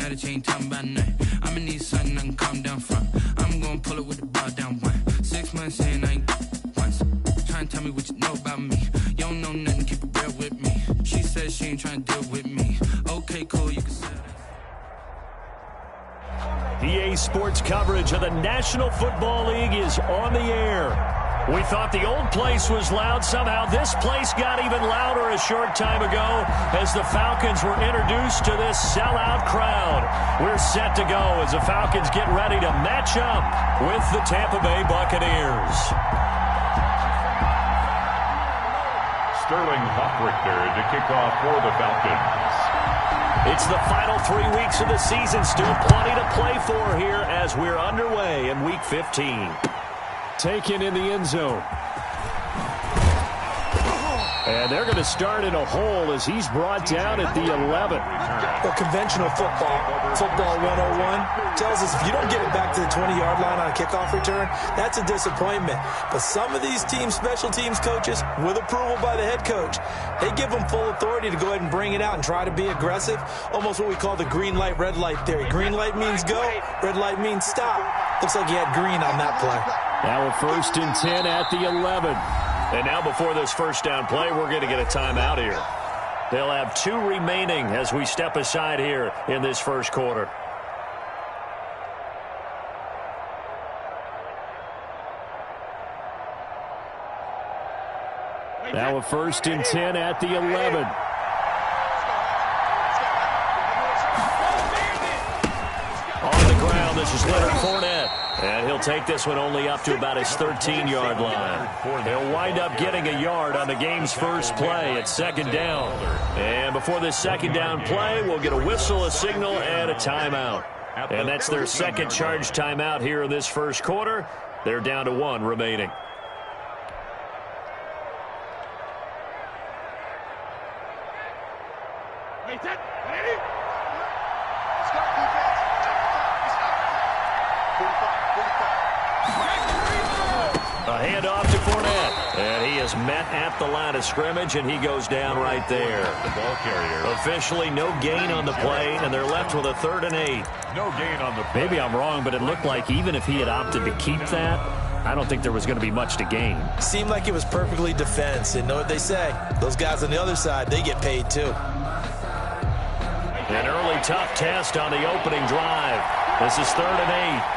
mad at you, ain't talking about nothing. I'ma need something I can calm down from. I'm gonna pull it with the ball down one. 6 months in, I ain't once. Trying to tell me what you know about me. You don't know nothing, keep it real with me. She said she ain't trying to deal with me. Okay, cool, you can say that. EA Sports coverage of the National Football League is on the air. We thought the old place was loud. Somehow this place got even louder a short time ago as the Falcons were introduced to this sellout crowd. We're set to go as the Falcons get ready to match up with the Tampa Bay Buccaneers. Sterling Hockrichter to kick off for the Falcons. It's the final 3 weeks of the season. Still plenty to play for here as we're underway in Week 15. Taken in the end zone. And they're going to start in a hole as he's brought down at the 11. Well, conventional football 101, tells us if you don't get it back to the 20-yard line on a kickoff return, that's a disappointment. But some of these special teams coaches, with approval by the head coach, they give them full authority to go ahead and bring it out and try to be aggressive, almost what we call the green light, red light theory. Green light means go, red light means stop. Looks like he had green on that play. Now a 1st and 10 at the 11. And now before this first down play, we're going to get a timeout here. They'll have 2 remaining as we step aside here in this first quarter. Now a 1st and 10 at the 11. On the ground, this is Leonard Fournette. And he'll take this one only up to about his 13-yard line. He'll wind up getting a yard on the game's first play at 2nd down. And before this 2nd down play, we'll get a whistle, a signal, and a timeout. And that's their second charge timeout here in this first quarter. They're down to 1 remaining. A handoff to Fournette, and he is met at the line of scrimmage, and he goes down right there. The ball carrier. Officially no gain on the play, and they're left with a 3rd and 8. No gain on the play. Maybe I'm wrong, but it looked like even if he had opted to keep that, I don't think there was going to be much to gain. Seemed like it was perfectly defense, and know what they say. Those guys on the other side, they get paid too. An early tough test on the opening drive. This is 3rd and 8.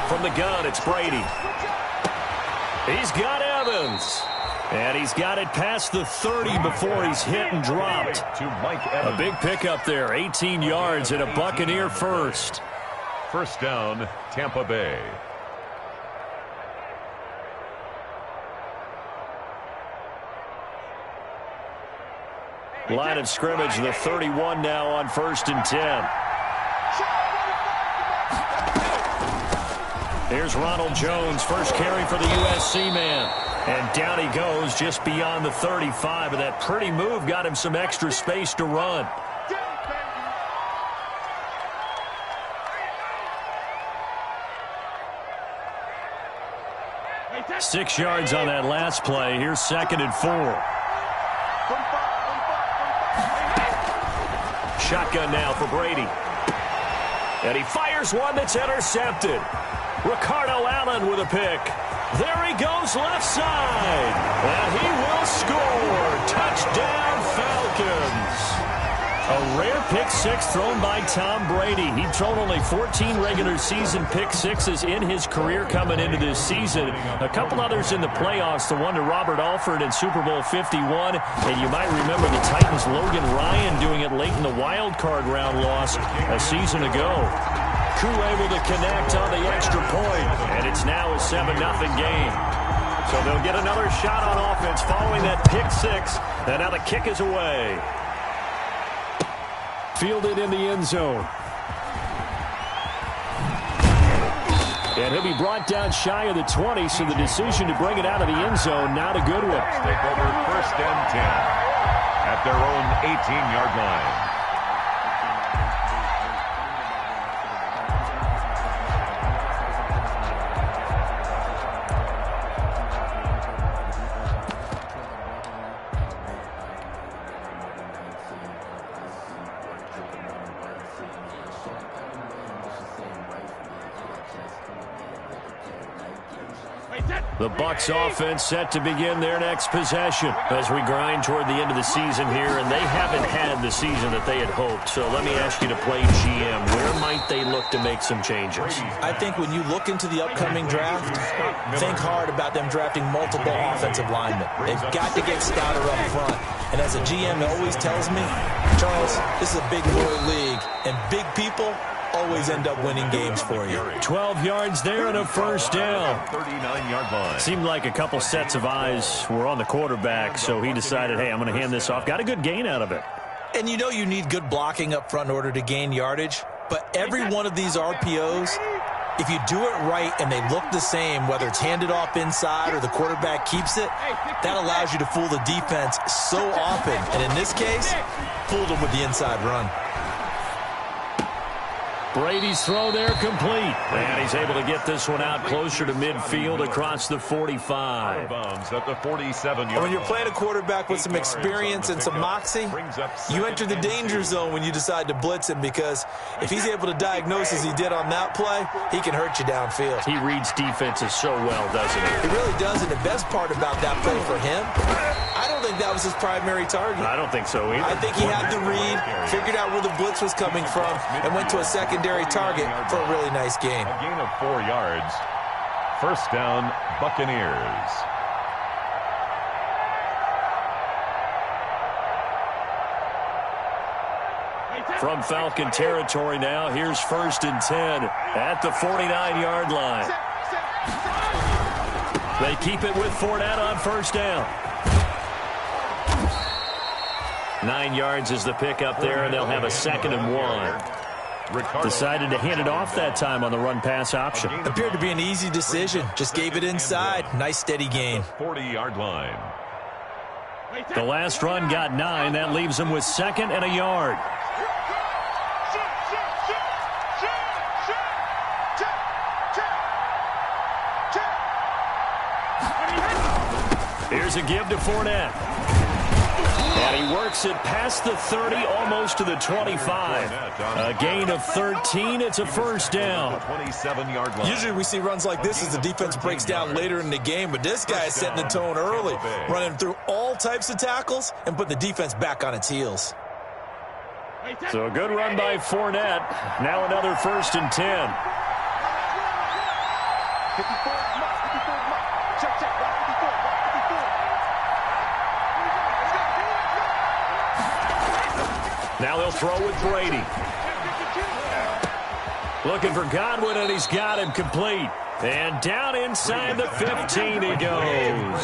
From the gun, it's Brady. He's got Evans. And he's got it past the 30 before he's hit and dropped. A big pickup there, 18 yards and a Buccaneer first. First down, Tampa Bay. Line of scrimmage, the 31 now on 1st and 10. Here's Ronald Jones, first carry for the USC man. And down he goes just beyond the 35. And that pretty move got him some extra space to run. Six yards on that last play. Here's 2nd and 4. Shotgun now for Brady. And he fires one that's intercepted. Ricardo Allen with a pick. There he goes left side. And he will score. Touchdown Falcons. A rare pick six thrown by Tom Brady. He'd thrown only 14 regular season pick sixes in his career coming into this season. A couple others in the playoffs, the one to Robert Alford in Super Bowl 51. And you might remember the Titans' Logan Ryan doing it late in the wild card round loss a season ago. Koo able to connect on the extra point, and it's now a 7-0 game. So they'll get another shot on offense following that pick six, and now the kick is away. Fielded in the end zone. And he'll be brought down shy of the 20, so the decision to bring it out of the end zone, not a good one. Take over 1st and 10 at their own 18-yard line. The Bucs offense set to begin their next possession as we grind toward the end of the season here, and they haven't had the season that they had hoped. So let me ask you to play GM. Where might they look to make some changes? I think when you look into the upcoming draft, think hard about them drafting multiple offensive linemen. They've got to get stouter up front. And as a GM always tells me, Charles, this is a big boy league, and big people always end up winning games for you. 12 yards there and a first down. 39-yard line. Seemed like a couple sets of eyes were on the quarterback, so he decided, hey, I'm going to hand this off. Got a good gain out of it. And you know you need good blocking up front in order to gain yardage, but every one of these RPOs, if you do it right and they look the same, whether it's handed off inside or the quarterback keeps it, that allows you to fool the defense so often. And in this case, fooled them with the inside run. Brady's throw there complete. And he's able to get this one out closer to midfield across the 45. At the 47-yard. When you're playing a quarterback with some experience and some moxie, you enter the danger zone when you decide to blitz him, because if he's able to diagnose as he did on that play, he can hurt you downfield. He reads defenses so well, doesn't he? He really does, and the best part about that play for him, I don't think that was his primary target. I don't think so either. I think he had the read, figured out where the blitz was coming from, and went to a secondary target for a really nice gain. A gain of 4 yards. First down, Buccaneers. From Falcon territory now, here's 1st and 10 at the 49-yard line. They keep it with Fournette on first down. 9 yards is the pickup there, and they'll have a 2nd and 1. Decided to hand it off that time on the run-pass option. Appeared to be an easy decision. Just gave it inside. Nice steady gain. 40-yard line. The last run got 9. That leaves them with 2nd and a yard. Here's a give to Fournette. And he works it past the 30, almost to the 25. A gain of 13. It's a first down. 27-yard line. Usually we see runs like this as the defense breaks down later in the game, but this guy is setting the tone early, running through all types of tackles and put the defense back on its heels. So a good run by Fournette. Now another 1st and 10. Now they'll throw with Brady. Looking for Godwin, and he's got him complete. And down inside the 15 he goes.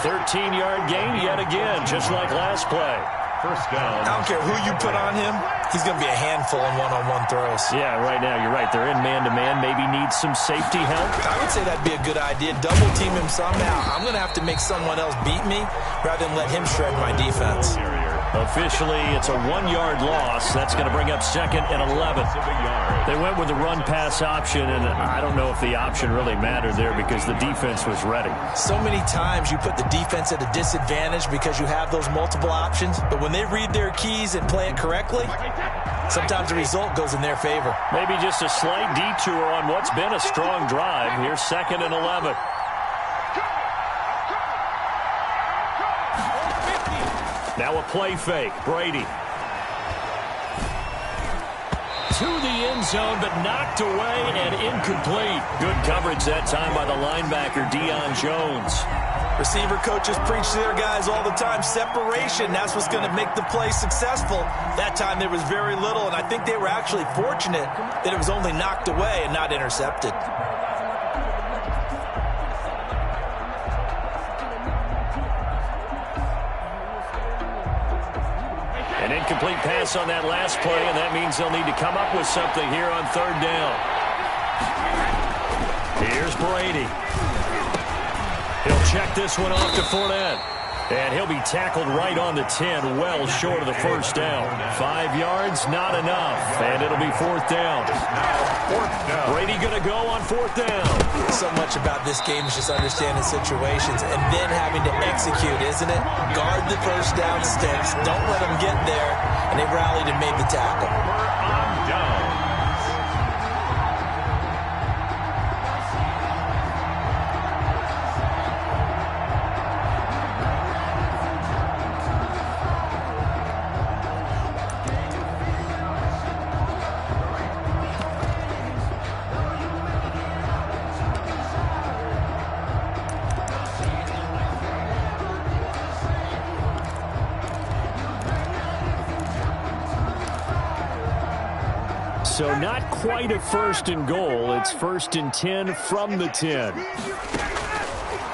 13-yard gain yet again, just like last play. First down. I don't care who you put on him, he's going to be a handful in one-on-one throws. Yeah, right now you're right. They're in man-to-man. Maybe need some safety help. I would say that'd be a good idea. Double team him somehow. I'm going to have to make someone else beat me rather than let him shred my defense. Officially, it's a 1-yard loss. That's going to bring up 2nd and 11. They went with the run-pass option, and I don't know if the option really mattered there because the defense was ready. So many times you put the defense at a disadvantage because you have those multiple options, but when they read their keys and play it correctly, sometimes the result goes in their favor. Maybe just a slight detour on what's been a strong drive. Here's 2nd and 11. Now a play fake. Brady. To the end zone, but knocked away and incomplete. Good coverage that time by the linebacker, Deion Jones. Receiver coaches preach to their guys all the time. Separation, that's what's going to make the play successful. That time there was very little, and I think they were actually fortunate that it was only knocked away and not intercepted. An incomplete pass on that last play, and that means they'll need to come up with something here on 3rd down. Here's Brady. He'll check this one off to Fournette. And he'll be tackled right on the 10, well short of the first down. 5 yards, not enough. And it'll be 4th down. Brady going to go on 4th down. So much about this game is just understanding situations and then having to execute, isn't it? Guard the first down sticks. Don't let them get there. And they rallied and made the tackle. So not quite a first and goal. It's first and 10 from the 10.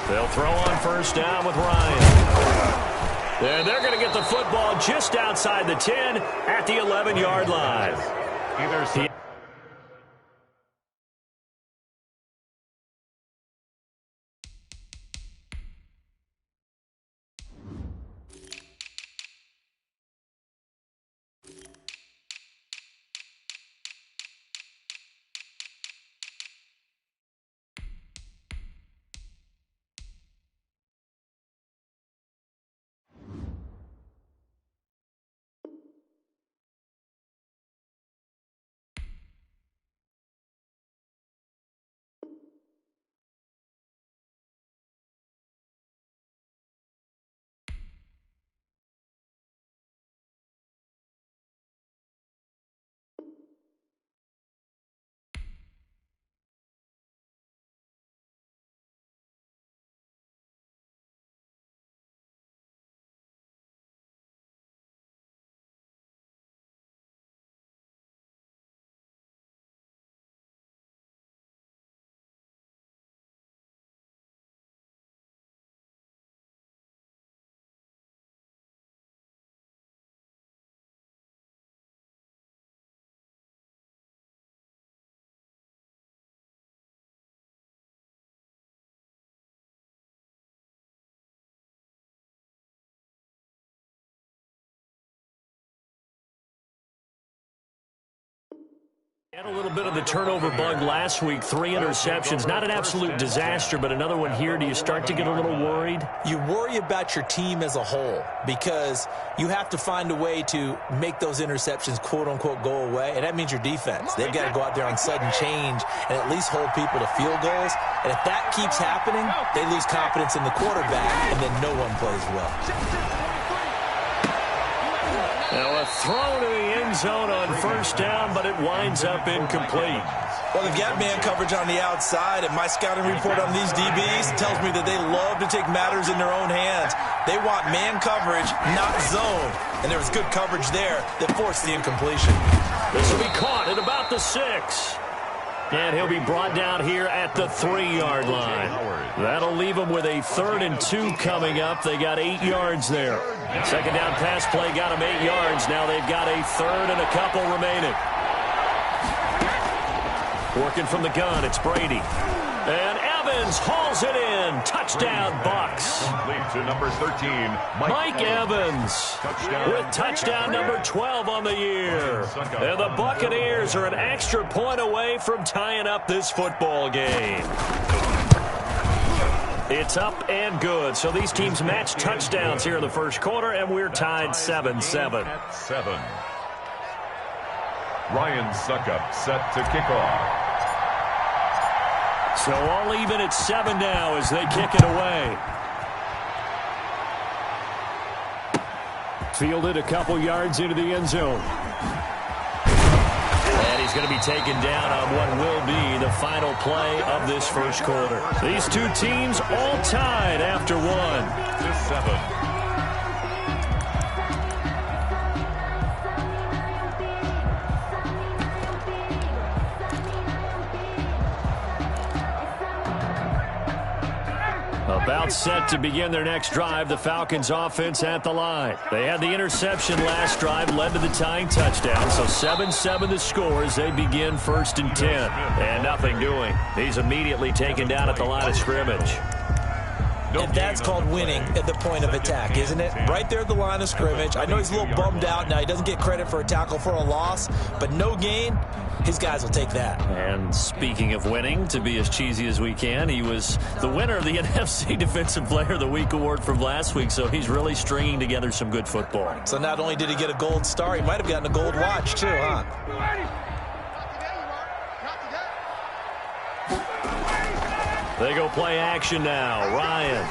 They'll throw on first down with Ryan. And they're going to get the football just outside the 10 at the 11-yard line. Either side. Had a little bit of the turnover bug last week, 3 interceptions. Not an absolute disaster, but another one here. Do you start to get a little worried? You worry about your team as a whole because you have to find a way to make those interceptions, quote-unquote, go away, and that means your defense. They've got to go out there on sudden change and at least hold people to field goals, and if that keeps happening, they lose confidence in the quarterback, and then no one plays well. Now a throw to the end zone on first down, but it winds up incomplete. Well, they've got man coverage on the outside, and my scouting report on these DBs tells me that they love to take matters in their own hands. They want man coverage, not zone. And there was good coverage there that forced the incompletion. This will be caught at about the 6. And he'll be brought down here at the 3-yard line. That'll leave them with a 3rd and 2 coming up. They got 8 yards there. Second down pass play got them 8 yards. Now they've got a 3rd and a couple remaining. Working from the gun, it's Brady. And Evans hauls it in. Touchdown, Bucks. Complete to number 13, Mike Evans with touchdown number 12 on the year. And the Buccaneers are an extra point away from tying up this football game. It's up and good. So these teams match touchdowns here in the first quarter, and we're tied 7-7. 7. Ryan Suckup set to kick off. So all even at 7 now as they kick it away. Fielded a couple yards into the end zone. And he's going to be taken down on what will be the final play of this first quarter. These two teams all tied after 1. 7. About set to begin their next drive, the Falcons offense at the line. They had the interception last drive, led to the tying touchdown, so 7-7 the score as they begin 1st and 10. And nothing doing. He's immediately taken down at the line of scrimmage. And that's called winning at the point of attack, isn't it? Right there at the line of scrimmage. I know he's a little bummed out now. He doesn't get credit for a tackle for a loss, but no gain, his guys will take that. And speaking of winning, to be as cheesy as we can, he was the winner of the NFC Defensive Player of the Week award from last week, so he's really stringing together some good football. So not only did he get a gold star, he might have gotten a gold watch too, huh? They go play action now. Ryan.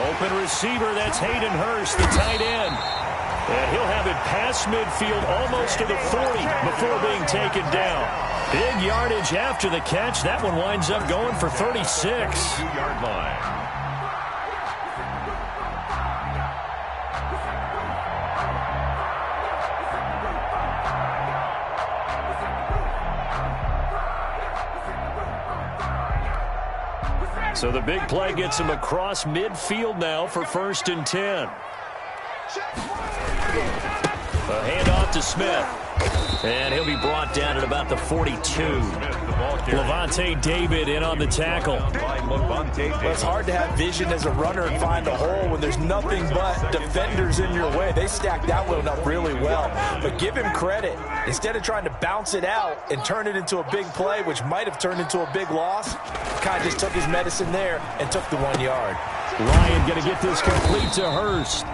Open receiver, that's Hayden Hurst, the tight end. And he'll have it past midfield almost to the 40 before being taken down. Big yardage after the catch. That one winds up going for 36. 2-yard line. So the big play gets him across midfield now for 1st and 10. A handoff to Smith. And he'll be brought down at about the 42. Levante David in on the tackle. Well, it's hard to have vision as a runner and find a hole when there's nothing but defenders in your way. They stacked that one up really well. But give him credit. Instead of trying to bounce it out and turn it into a big play, which might have turned into a big loss, kind of just took his medicine there and took the 1 yard. Ryan going to get this complete to Hurst.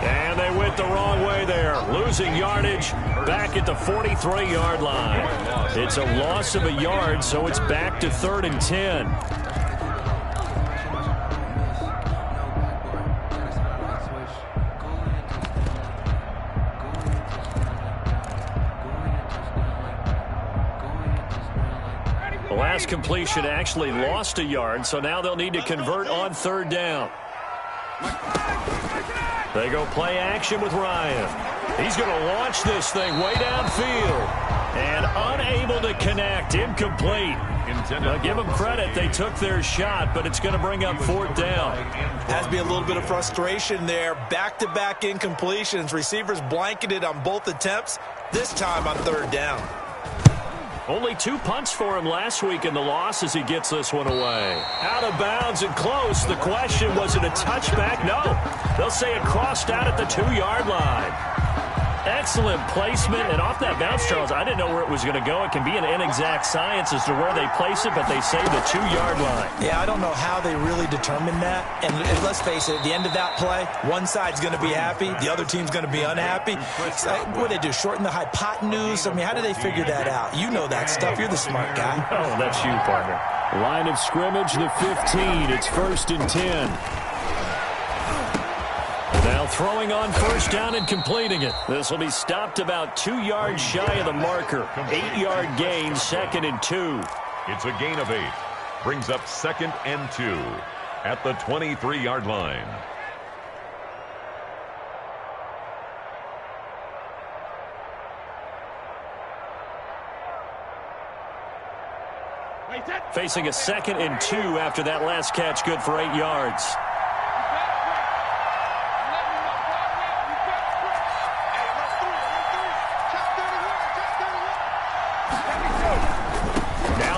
And they went the wrong way there. Losing yardage back at the 43-yard line. It's a loss of a yard, so it's back to 3rd and 10. The last completion actually lost a yard, so now they'll need to convert on 3rd down. They go play action with Ryan. He's going to launch this thing way downfield. And unable to connect. Incomplete. Now give them credit. They took their shot, but it's going to bring up 4th down. Has to be a little bit of frustration there. Back-to-back incompletions. Receivers blanketed on both attempts. This time on 3rd down. Only 2 punts for him last week in the loss as he gets this one away. Out of bounds and close. The question, was it a touchback? No. They'll say it crossed out at the 2-yard line. Excellent placement, and off that bounce, Charles, I didn't know where it was going to go. It can be an inexact science as to where they place it, but they say the 2-yard line. Yeah, I don't know how they really determined that. And let's face it, at the end of that play, one side's going to be happy, the other team's going to be unhappy. So, what do they do, shorten the hypotenuse? I mean, how do they figure that out? You know that stuff. You're the smart guy. Oh, that's you, partner. Line of scrimmage, the 15. It's 1st and 10. Now throwing on 1st down and completing it. This will be stopped about 2 yards shy of the marker. 8-yard gain, 2nd and 2. It's a gain of 8. Brings up 2nd and 2 at the 23-yard line. Facing a 2nd and 2 after that last catch, good for 8 yards.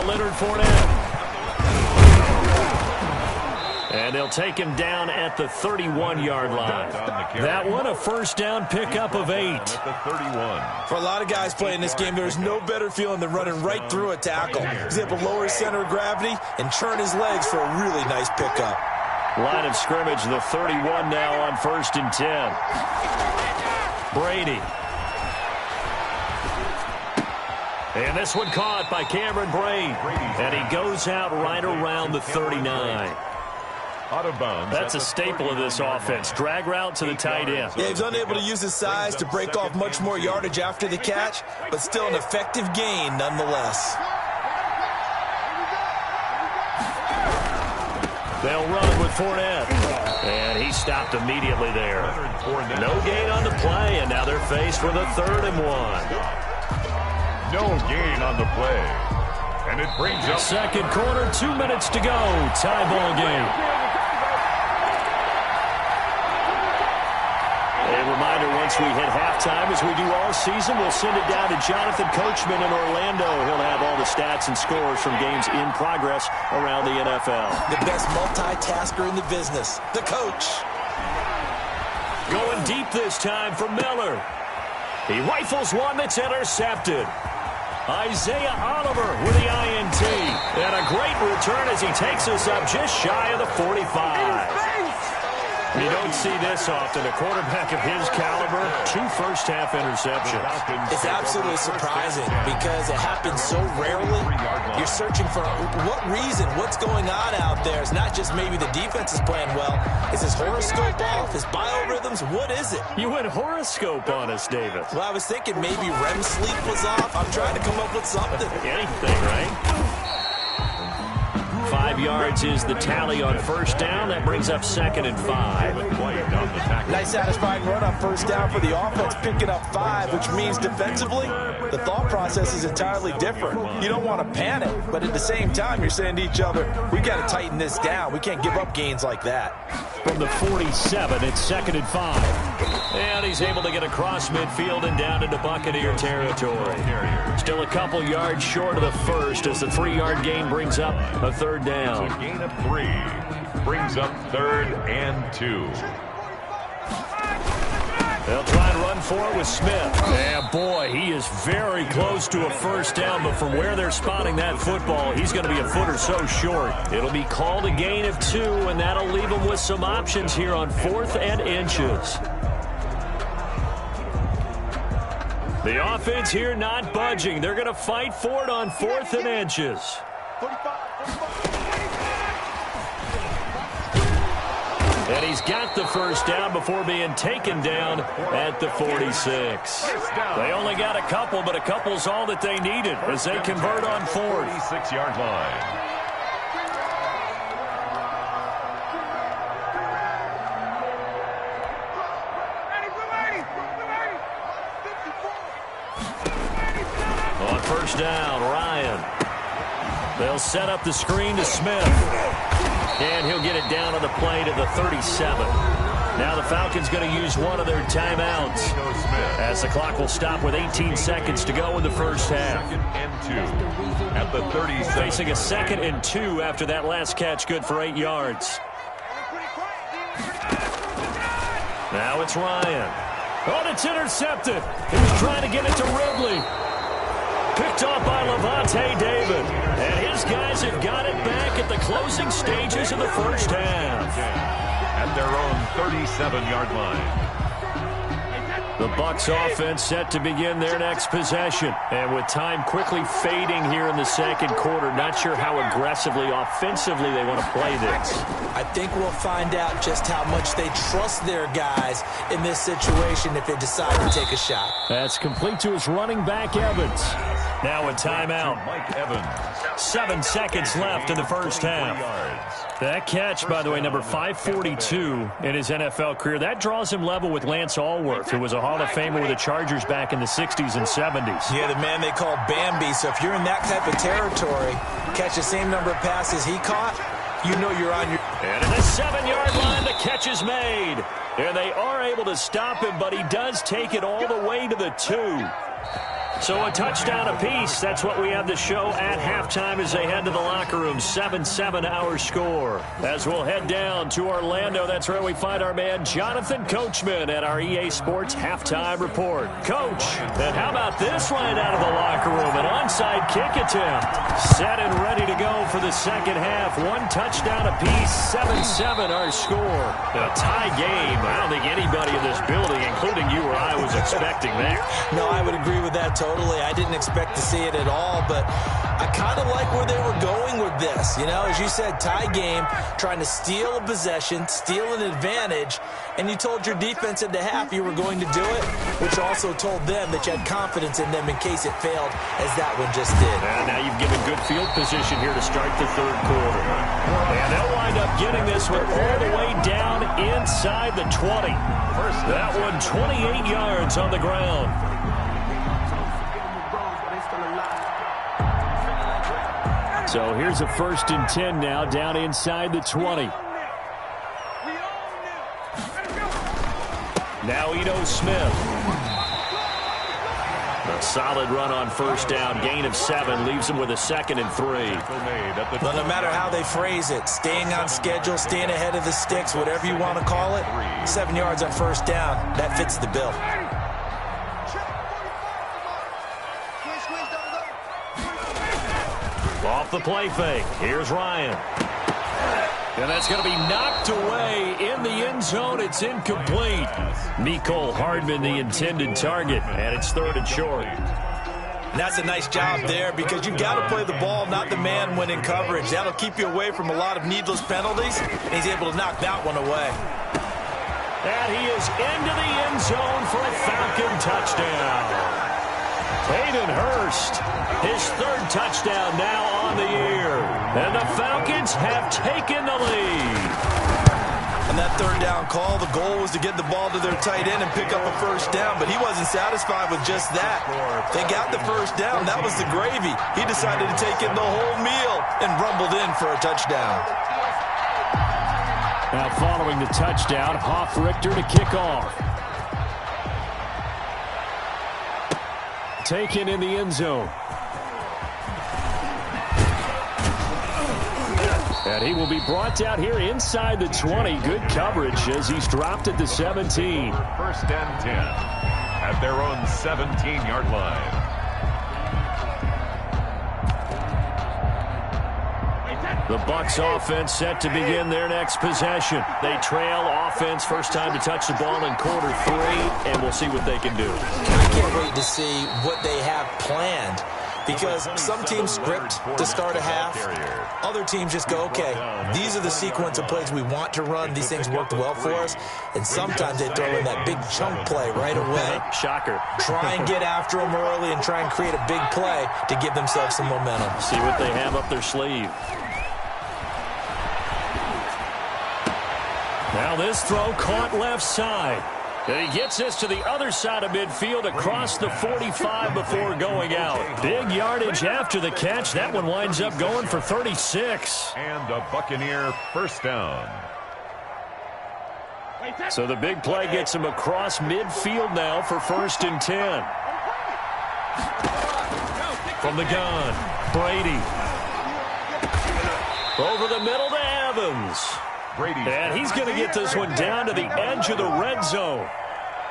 Leonard Fournette. And they'll take him down at the 31-yard line. That one a 1st down pickup of 8. For a lot of guys playing this game, there's no better feeling than running right through a tackle. He's able to lower his center of gravity and churn his legs for a really nice pickup. Line of scrimmage, the 31 now on 1st and 10. Brady. And this one caught by Cameron Brate. And he goes out right around the 39. Out of bounds. That's a staple of this offense. Drag route to the tight end. Yeah, he's unable to use his size to break off much more yardage after the catch, but still an effective gain nonetheless. They'll run with Fournette. And he stopped immediately there. No gain on the play, and now they're faced with a 3rd and 1. No gain on the play. And it brings up 2nd quarter, 2 minutes to go. Tie ball game. A reminder, once we hit halftime, as we do all season, we'll send it down to Jonathan Coachman in Orlando. He'll have all the stats and scores from games in progress around the NFL. The best multitasker in the business, the coach. Going deep this time for Miller. He rifles one that's intercepted. Isaiah Oliver with the INT. And a great return as he takes us up just shy of the 45. You don't see this often. A quarterback of his caliber, 2 first-half interceptions. It's absolutely surprising because it happens so rarely. You're searching for what reason, what's going on out there. It's not just maybe the defense is playing well. Is his horoscope off? His biorhythms? What is it? You went horoscope on us, David. Well, I was thinking maybe REM sleep was off. I'm trying to come up with something. Anything, right? 5 yards is the tally on first down. That brings up 2nd and 5. Nice satisfying run on first down for the offense, picking up 5, which means defensively, the thought process is entirely different. You don't want to panic, but at the same time, you're saying to each other, we got to tighten this down. We can't give up gains like that. From the 47, it's 2nd and 5. And he's able to get across midfield and down into Buccaneer territory. Still a couple yards short of the first as the 3-yard gain brings up a 3rd down. A gain of 3 brings up 3rd and 2. They'll try and run for it with Smith. Yeah, boy, he is very close to a first down, but from where they're spotting that football, he's going to be a foot or so short. It'll be called a gain of 2, and that'll leave him with some options here on 4th and inches. The offense here not budging. They're going to fight for it on 4th and inches. And he's got the first down before being taken down at the 46. They only got a couple, but a couple's all that they needed as they convert on 4th. 46-yard line. On first down, Ryan. They'll set up the screen to Smith. And he'll get it down on the play to the 37. Now the Falcons going to use one of their timeouts as the clock will stop with 18 seconds to go in the first half. 2nd and 2 at the 37. Facing a 2nd and 2 after that last catch, good for 8 yards. Now it's Ryan. Oh, it's intercepted. He was trying to get it to Ridley. Picked off by Levante David. And his guys have got it back at the closing stages of the first half. At their own 37-yard line. The Bucs offense set to begin their next possession. And with time quickly fading here in the second quarter, not sure how aggressively, offensively they want to play this. I think we'll find out just how much they trust their guys in this situation if they decide to take a shot. That's complete to his running back, Evans. Now a timeout. Mike Evans. 7 seconds left in the first half. That catch, by the way, number 542 in his NFL career, that draws him level with Lance Allworth, who was a Hall of Famer with the Chargers back in the 60s and 70s. Yeah, the man they called Bambi. So if you're in that type of territory, catch the same number of passes he caught, you know you're on your... And in the 7-yard line, the catch is made. And they are able to stop him, but he does take it all the way to the 2. So a touchdown apiece. That's what we have to show at halftime as they head to the locker room. 7-7 our score. As we'll head down to Orlando, that's where we find our man Jonathan Coachman at our EA Sports Halftime Report. Coach, and how about this right out of the locker room? An onside kick attempt. Set and ready to go for the second half. 1 touchdown apiece. 7-7 our score. A tie game. I don't think anybody in this building, including you or I, was expecting that. No, I would agree with that totally. I didn't expect to see it at all, but I kind of like where they were going with this. You know, as you said, tie game, trying to steal a possession, steal an advantage, and you told your defense at the half you were going to do it, which also told them that you had confidence in them in case it failed, as that one just did. And now you've given good field position here to start the third quarter. And they'll wind up getting this one all the way down inside the 20. That one 28 yards on the ground. So here's a 1st and 10 now, down inside the 20. Now Ito Smith. A solid run on first down, gain of 7, leaves him with a 2nd and 3. But no matter how they phrase it, staying on schedule, staying ahead of the sticks, whatever you want to call it, 7 yards on first down, that fits the bill. Off the play fake. Here's Ryan. And that's going to be knocked away in the end zone. It's incomplete. Mecole Hardman, the intended target, and it's 3rd and short. And that's a nice job there because you've got to play the ball, not the man when in coverage. That'll keep you away from a lot of needless penalties, and he's able to knock that one away. And he is into the end zone for a Falcon touchdown. Hayden Hurst, his third touchdown now on the year. And the Falcons have taken the lead. On that third down call, the goal was to get the ball to their tight end and pick up a first down, but he wasn't satisfied with just that. They got the first down. That was the gravy. He decided to take in the whole meal and rumbled in for a touchdown. Now following the touchdown, Hoff-Richter to kick off. Taken in the end zone. And he will be brought down here inside the 20. Good coverage as he's dropped at the 17. First and 10 at their own 17-yard line. The Bucs offense set to begin their next possession. They trail offense, first time to touch the ball in quarter 3, and we'll see what they can do. I can't wait to see what they have planned, because some teams script to start a half. Other teams just go, okay, these are the sequence of plays we want to run. These things worked well for us. And sometimes they throw in that big chunk play right away. Shocker. Try and get after them early and try and create a big play to give themselves some momentum. See what they have up their sleeve. Now this throw caught left side. And he gets this to the other side of midfield across the 45 before going out. Big yardage after the catch. That one winds up going for 36. And a Buccaneer first down. So the big play gets him across midfield now for first and 10. From the gun, Brady. Over the middle to Evans. And he's going to get this one down to the edge of the red zone.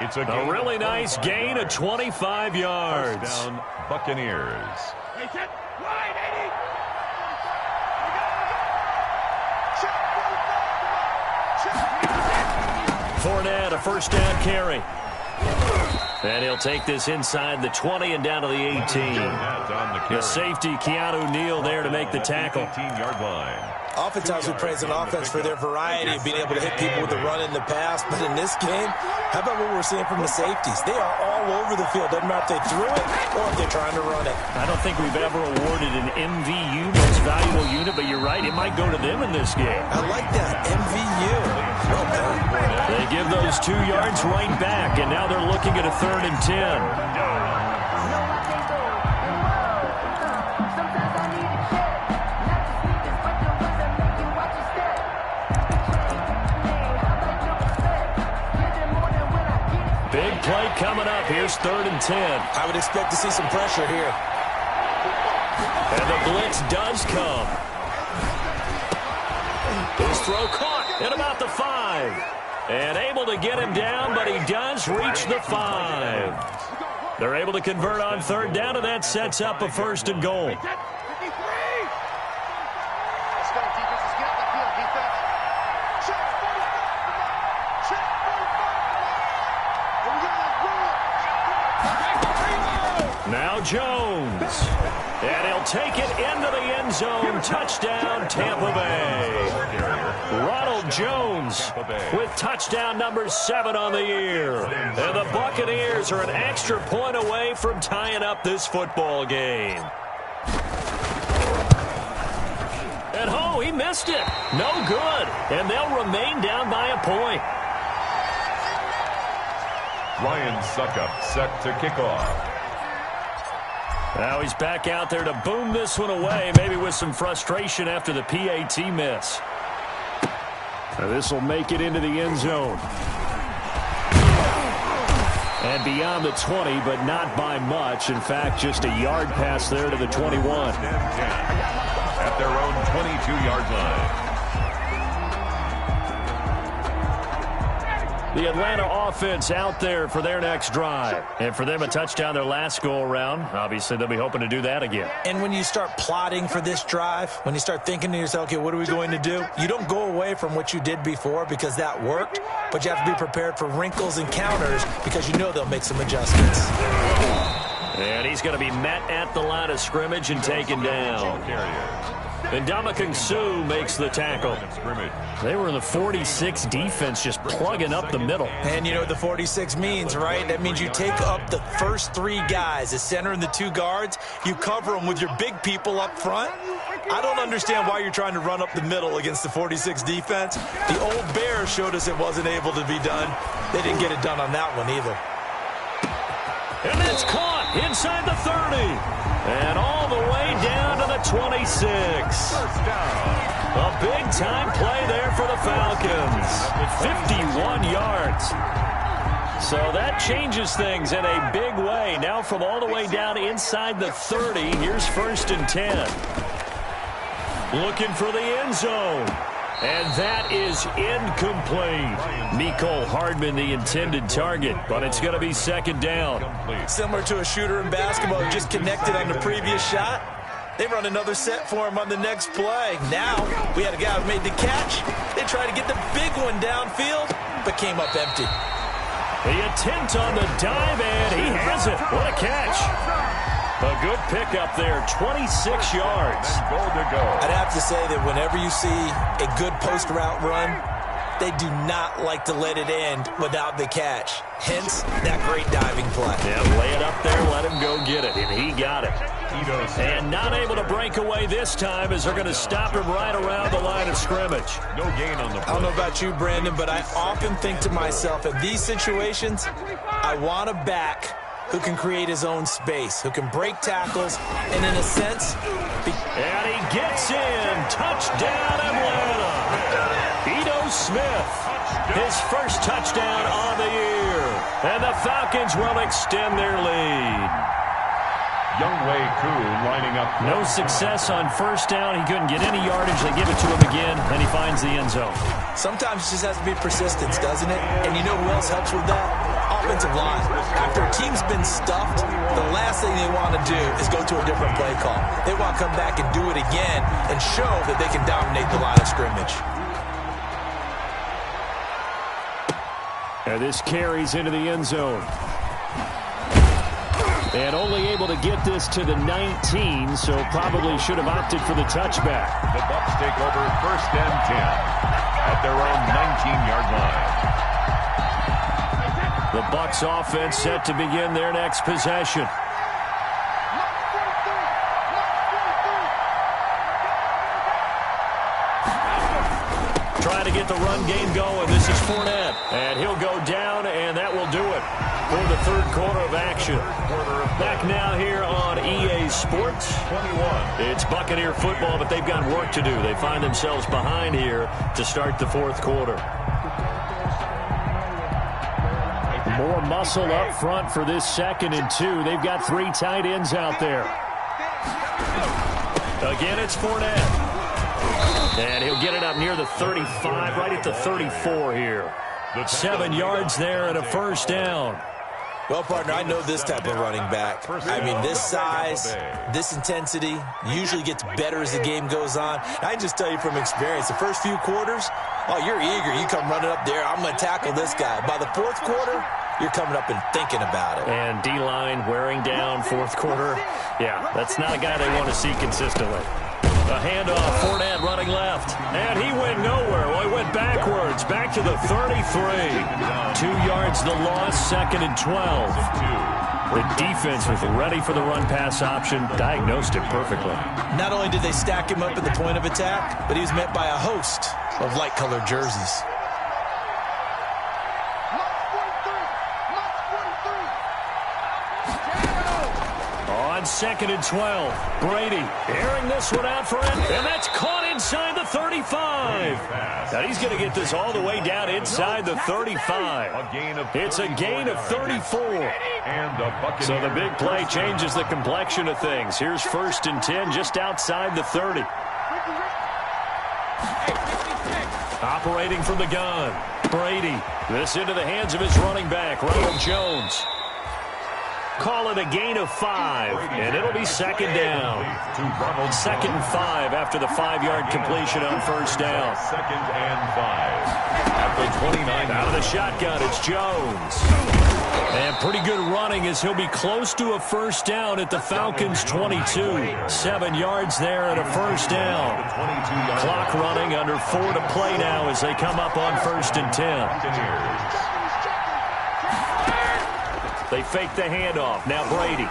It's a really nice gain of 25 yards. First down, Buccaneers. Fournette, a first down carry. And he'll take this inside the 20 and down to the 18. The safety, Keanu Neal, there to make the tackle. 18-yard line. Oftentimes we praise an offense for their variety of being able to hit people with the run in the pass. But in this game, how about what we're seeing from the safeties? They are all over the field. Doesn't matter if they threw it or if they're trying to run it. I don't think we've ever awarded an MVU, most valuable unit, but you're right, it might go to them in this game. I like that, MVU. Well done. They give those 2 yards right back, and now they're looking at a third and 10. Big play coming up. Here's third and 10. I would expect to see some pressure here. And the blitz does come. His throw caught at about the 5. And able to get him down, but he does reach the 5. They're able to convert on third down, and that sets up a first and goal. Now Jones. And he'll take it into the end zone. Touchdown, Tampa Bay. Ronald Jones with touchdown number 7 on the year. And the Buccaneers are an extra point away from tying up this football game. And oh, he missed it. No good. And they'll remain down by a point. Ryan Suckup set to kick off. Now he's back out there to boom this one away, maybe with some frustration after the PAT miss. This will make it into the end zone. And beyond the 20, but not by much. In fact, just a yard pass there to the 21. At their own 22-yard line. The Atlanta offense out there for their next drive. And for them, a touchdown their last go-around. Obviously, they'll be hoping to do that again. And when you start plotting for this drive, when you start thinking to yourself, okay, what are we going to do? You don't go away from what you did before because that worked, but you have to be prepared for wrinkles and counters because you know they'll make some adjustments. And he's going to be met at the line of scrimmage and taken down. And Ndamukong Suh makes the tackle. They were in the 46 defense, just plugging up the middle. And you know what the 46 means, right? That means you take up the first 3 guys, the center and the 2 guards. You cover them with your big people up front. I don't understand why you're trying to run up the middle against the 46 defense. The old Bears showed us it wasn't able to be done. They didn't get it done on that one either. And it's caught inside the 30. And all the way down to the 26. A big-time play there for the Falcons. 51 yards. So that changes things in a big way. Now from all the way down inside the 30, here's 1st and 10. Looking for the end zone. And that is incomplete. Mecole Hardman, the intended target, but it's going to be 2nd down. Similar to a shooter in basketball who just connected on the previous shot. They run another set for him on the next play. Now, we had a guy who made the catch. They tried to get the big one downfield, but came up empty. The attempt on the dive, and he has it. What a catch. A good pickup there, 26 yards. I'd have to say that whenever you see a good post route run, they do not like to let it end without the catch. Hence, that great diving play. Yeah, lay it up there, let him go get it, and he got it. And not able to break away this time as they're going to stop him right around the line of scrimmage. No gain on the play. I don't know about you, Brandon, but I often think to myself, in these situations, I want a back who can create his own space, who can break tackles, and in a sense... And he gets in. Touchdown, Atlanta. Ito Smith, his first touchdown on the year. And the Falcons will extend their lead. Younghoe Koo lining up. No success on 1st down. He couldn't get any yardage. They give it to him again, and he finds the end zone. Sometimes it just has to be persistence, doesn't it? And you know who else helps with that? Offensive line. After a team's been stuffed, the last thing they want to do is go to a different play call. They want to come back and do it again and show that they can dominate the line of scrimmage. And this carries into the end zone. And only able to get this to the 19, so probably should have opted for the touchback. The Bucs take over 1st and 10 at their own 19-yard line. The Bucs offense set to begin their next possession. Trying to get the run game going. This is Fournette. And he'll go down, and that will do it for the 3rd quarter of action. Back now here on EA Sports. 21. It's Buccaneer football, but they've got work to do. They find themselves behind here to start the 4th quarter. More muscle up front for this 2nd and 2. They've got 3 tight ends out there. Again, it's Fournette. And he'll get it up near the 35, right at the 34 here. 7 yards there and a 1st down. Well, partner, I know this type of running back. I mean, this size, this intensity usually gets better as the game goes on. I just tell you from experience, the first few quarters, oh, you're eager. You come running up there. I'm going to tackle this guy. By the 4th quarter, you're coming up and thinking about it. And D-line wearing down 4th quarter. Yeah, that's not a guy they want to see consistently. A handoff, Fournette running left. And he went nowhere. Well, he went backwards, back to the 33. 2 yards the loss, 2nd and 12. The defense was ready for the run-pass option, diagnosed it perfectly. Not only did they stack him up at the point of attack, but he was met by a host of light-colored jerseys. On 2nd and 12, Brady airing this one out for it, and that's caught inside the 35. Now he's going to get this all the way down inside the 35. It's a gain of 34. So the big play changes the complexion of things. Here's 1st and 10 just outside the 30. Operating from the gun, Brady. This into the hands of his running back, Ronald Jones. Call it a gain of 5, and it'll be 2nd down. 2nd and 5 after the 5-yard completion on 1st down. 2nd and 5. At the 29. Out of the shotgun, it's Jones. And pretty good running as he'll be close to a first down at the Falcons' 22. 7 yards there and a first down. Clock running, under 4 to play now as they come up on 1st and 10. They fake the handoff. Now Brady.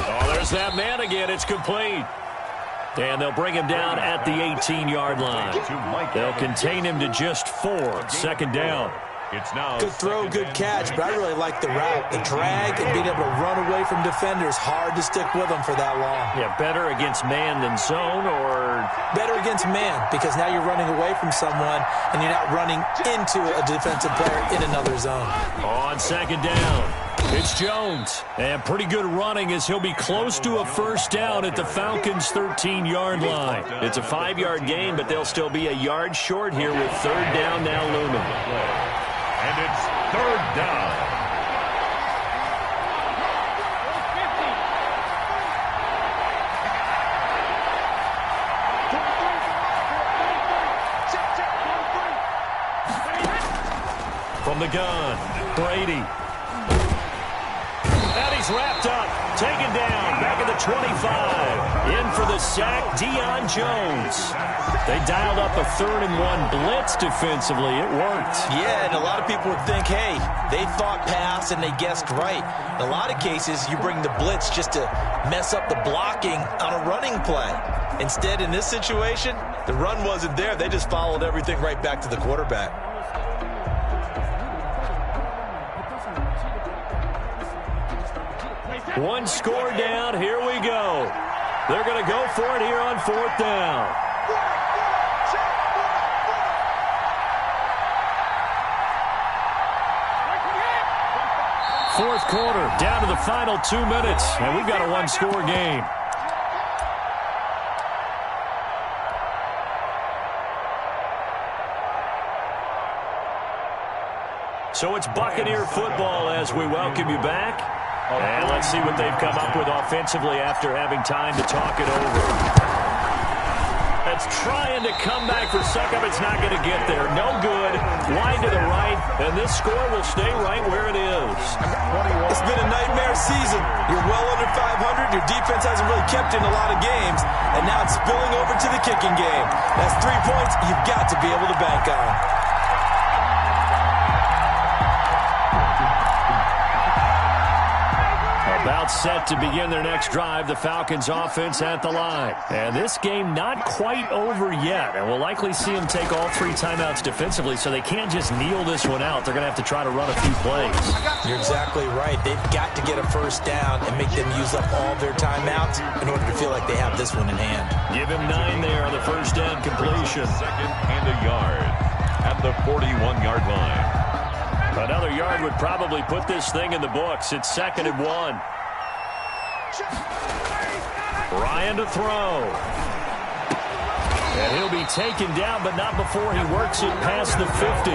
Oh, there's that man again. It's complete. And they'll bring him down at the 18-yard line. They'll contain him to just 4. 2nd down. It's now good throw, good catch, but I really like the route. The drag and being able to run away from defenders. Hard to stick with them for that long. Yeah, better against man than zone, or? Better against man, because now you're running away from someone and you're not running into a defensive player in another zone. On 2nd down, it's Jones. And pretty good running as he'll be close to a first down at the Falcons' 13-yard line. It's a 5-yard gain, but they'll still be a yard short here with 3rd down now looming. And it's 3rd down. From the gun, Brady. And he's wrapped up, taken down, back at the 25. In for the sack, Deion Jones. They dialed up a 3rd and 1 blitz defensively. It worked. Yeah, and a lot of people would think, hey, they thought pass and they guessed right. In a lot of cases, you bring the blitz just to mess up the blocking on a running play. Instead, in this situation, the run wasn't there. They just followed everything right back to the quarterback. One score down. Here we go. They're going to go for it here on 4th down. Fourth quarter, down to the final 2 minutes, and we've got a one-score game. So it's Buccaneer football as we welcome you back. And let's see what they've come up with offensively after having time to talk it over. It's trying to come back for second. It's not going to get there. No good. Wide to the right. And this score will stay right where it is. It's been a nightmare season. You're well under 500. Your defense hasn't really kept in a lot of games. And now it's spilling over to the kicking game. That's 3 points you've got to be able to bank on. About set to begin their next drive, the Falcons offense at the line. And this game not quite over yet. And we'll likely see them take all 3 timeouts defensively, so they can't just kneel this one out. They're going to have to try to run a few plays. You're exactly right. They've got to get a first down and make them use up all their timeouts in order to feel like they have this one in hand. Give him 9 there on the first down completion. 2nd and a yard at the 41-yard line. Another yard would probably put this thing in the books. It's 2nd and 1. Ryan to throw. And he'll be taken down, but not before he works it past the 50.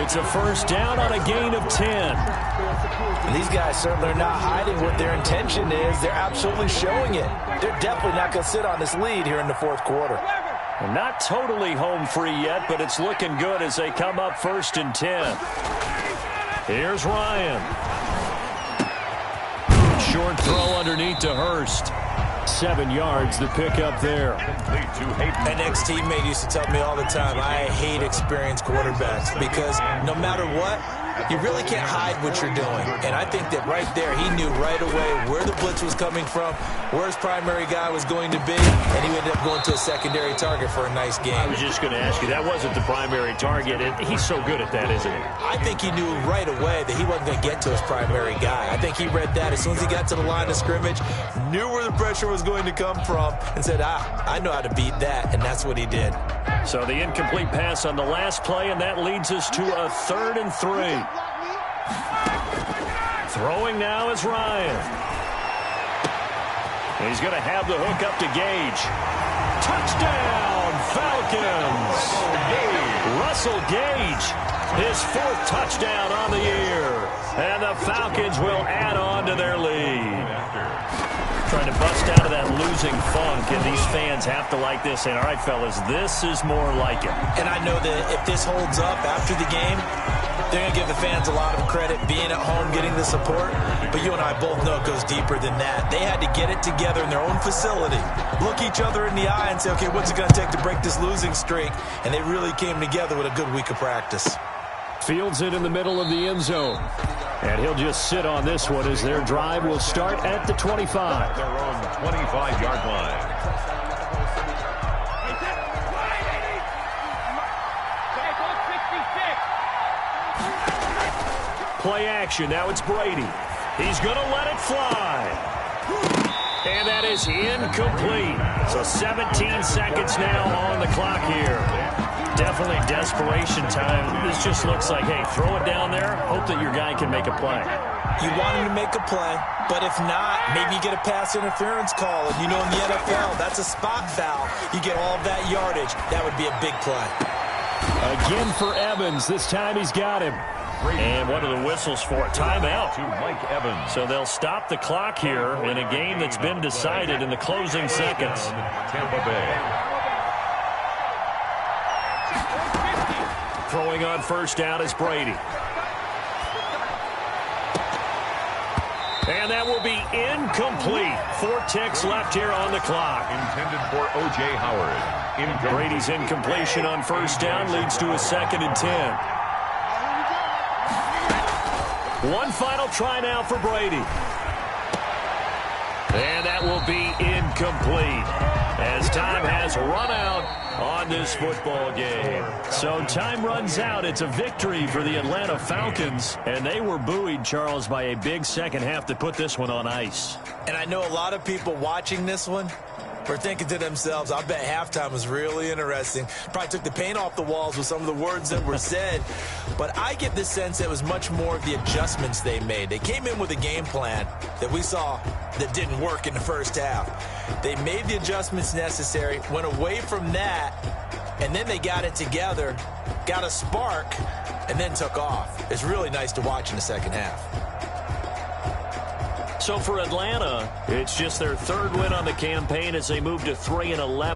It's a first down on a gain of 10. And these guys certainly are not hiding what their intention is. They're absolutely showing it. They're definitely not going to sit on this lead here in the 4th quarter. Well, not totally home free yet, but it's looking good as they come up 1st and 10. Here's Ryan. Short throw underneath to Hurst. 7 yards, the pickup there. An ex-teammate used to tell me all the time, I hate experienced quarterbacks because no matter what, you really can't hide what you're doing. And I think that right there, he knew right away where the blitz was coming from, where his primary guy was going to be, and he ended up going to a secondary target for a nice game. I was just going to ask you, that wasn't the primary target. He's so good at that, isn't he? I think he knew right away that he wasn't going to get to his primary guy. I think he read that as soon as he got to the line of scrimmage, knew where the pressure was going to come from, and said, I know how to beat that, and that's what he did. So the incomplete pass on the last play, and that leads us to a 3rd and 3. Throwing now is Ryan. He's going to have the hook up to Gage. Touchdown, Falcons! Russell Gage, his 4th touchdown on the year. And the Falcons will add on to their lead. Trying to bust out of that losing funk, and these fans have to like this. And all right, fellas, this is more like it. And I know that if this holds up after the game, they're going to give the fans a lot of credit being at home, getting the support. But you and I both know it goes deeper than that. They had to get it together in their own facility, look each other in the eye and say, okay, what's it going to take to break this losing streak? And they really came together with a good week of practice. Fields it in the middle of the end zone. And he'll just sit on this one as their drive will start at the 25. Their own 25-yard line. Play action. Now it's Brady. He's going to let it fly. And that is incomplete. So 17 seconds now on the clock here. Definitely desperation time. This just looks like, hey, throw it down there, hope that your guy can make a play. You want him to make a play, but if not, maybe you get a pass interference call. And you know in the NFL, that's a spot foul. You get all of that yardage. That would be a big play. Again for Evans. This time he's got him. And what are the whistles for? Timeout. To Mike Evans. So they'll stop the clock here in a game that's been decided in the closing seconds. Tampa Bay. Throwing on first down is Brady. And that will be incomplete. 4 ticks left here on the clock. Intended for O.J. Howard. Brady's incompletion on first down leads to a 2nd and 10. One final try now for Brady. And that will be incomplete as time has run out on this football game. So time runs out. It's a victory for the Atlanta Falcons, and they were buoyed, Charles, by a big second half that put this one on ice. And I know a lot of people watching this one were thinking to themselves, I bet halftime was really interesting. Probably took the paint off the walls with some of the words that were said. But I get the sense it was much more of the adjustments they made. They came in with a game plan that we saw that didn't work in the first half. They made the adjustments necessary, went away from that, and then they got it together, got a spark, and then took off. It's really nice to watch in the second half. So for Atlanta, it's just their 3rd win on the campaign as they move to 3-11.